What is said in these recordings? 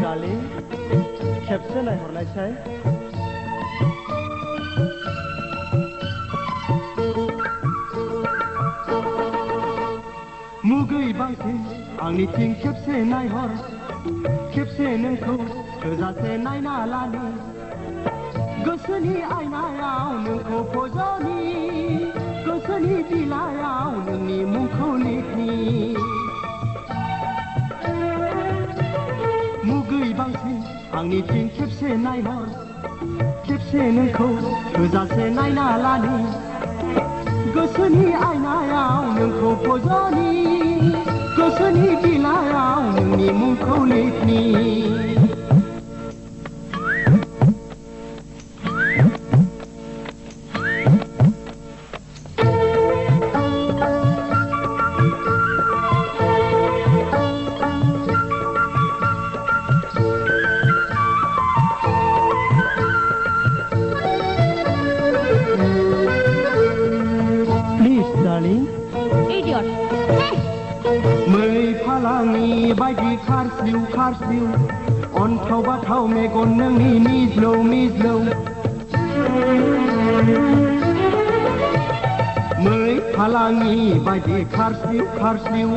darling खेबसे नायहरनायसाय मुगै बांसिन आंनिथिं खेबसे नायहर खेबसे नोंखौ थोजासे नायना लानि गोसोनि आयनायाव नोंखौ फज'नि गोसोनि बिलाइयाव नोंनि मुंखौ लिरनि मुगै बांसिन आंनिथिं खेबसे नायहर खेबसे नोंखौ थोजासे नायना लानि गोसोनि आयनायाव नोंखौ फज'नि गोसोनि बिलाइयाव नोंनि मुंखौ लिरनि बायदि खारस्लिउ खारस्लिउ अन्थाव बाथाव मेगन नोंनि मिज्लौ मिज्लौ मै फालांगि बायदि खारस्लिउ खारस्लिउ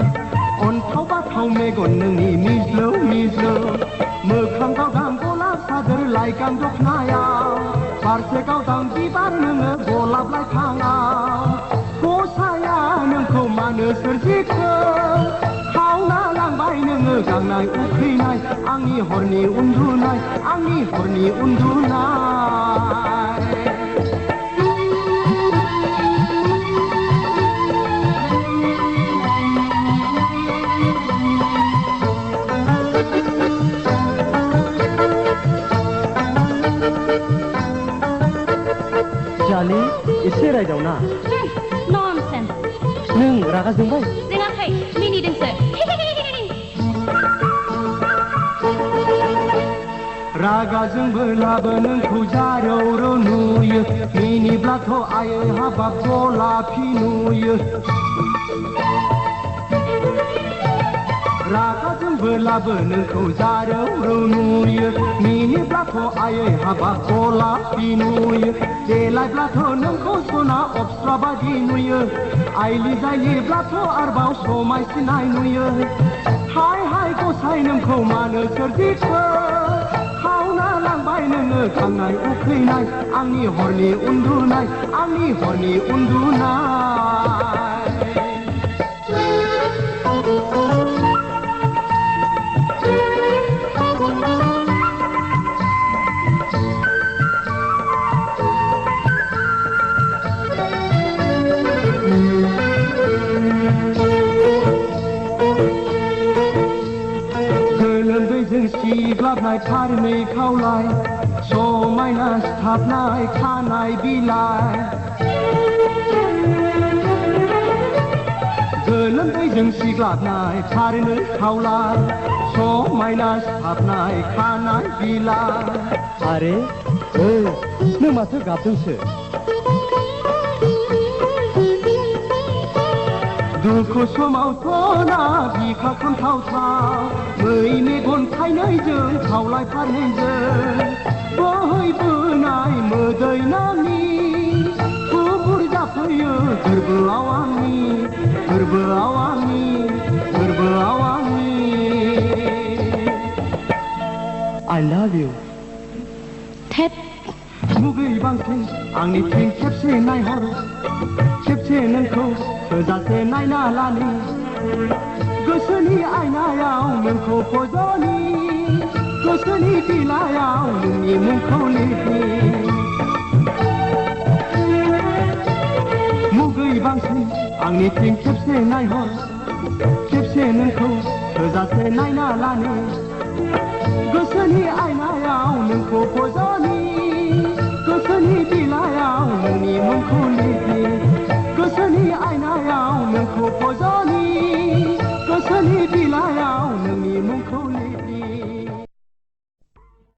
अन्थाव बाथाव मेगन नोंनि मिज्लौ मिज्लौ मोखां गावदां गलाब सादोर लाइगां दखनायाव फारसे गावदां बिबार नोङो गलाब लाइफाङाव गसाया नोंखौ मानो सोरजिखो खावना लांबाय नोङो गांनाय उखैनाय आंनि हरनि उन्दुनाय आंनि हरनि उन्दुनाय जालि एसे रायदावना ननसेन्स नों रागा जोंबाय जोङाखै मिनिदोंसो रागा जोंबोलाबो नोंखौ जारौ नुयो मिनिब्लाथ' आयै हाबाब गलाफि नुयो रागा जोंबोलाबो नोंखौ जारौ नुयो मिनिब्लाथ' आयै हाबाब गलाफि नुयो देलायब्लाथ' नोंखौ सना अप्सरा बादि नुयो आइलि जायोब्लाथ' आरोबाव समायसिनाय नुयो हाय हाय गसाय नोंखौ मानो सोरजिखो खावना लांबाय नोङो गांनाय उखैनाय आंनि हरनि उन्दुनाय आंनि हरनि उन्दुनाय सिग्लाबनाय फारनै खावलाय समायना सिथाबनाय खानाय बिलाइ गोलोमदैजों सिग्लाबनाय फारनै खावलाय समायना सिथाबनाय खानाय बिलाइ आरे नों माथो गाबदोंसो दुखु समावथ' ना बिखा खामथावथाव मै मेगन थाइनैजों खावलाय फारनैजों बोहैबोनाय मोदै नानि गुफुर जाफैयो गोरबोआव आंनि गोरबोआव आंनि गोरबोआव आंनि I love you थेट मुगै बांसिन आंनिथिं खेबसे नायहर खेबसे नोंखौ थोजासे नायना लानि गोसोनि आयनायाव नोंखौ फज'नि गोसोनि बिलाइयाव नोंनि मुंखौ लिरनि मुगै बांसिन आंनिथिं खेबसे नायहर खेबसे नोंखौ थोजासे नायना लानि गोसोनि आयनायाव नोंखौ फज'नि गोसोनि बिलाइयाव नोंनि मुंखौ लिरनि गोसोनि आयनायाव नोंखौ फज'नि गोसोनि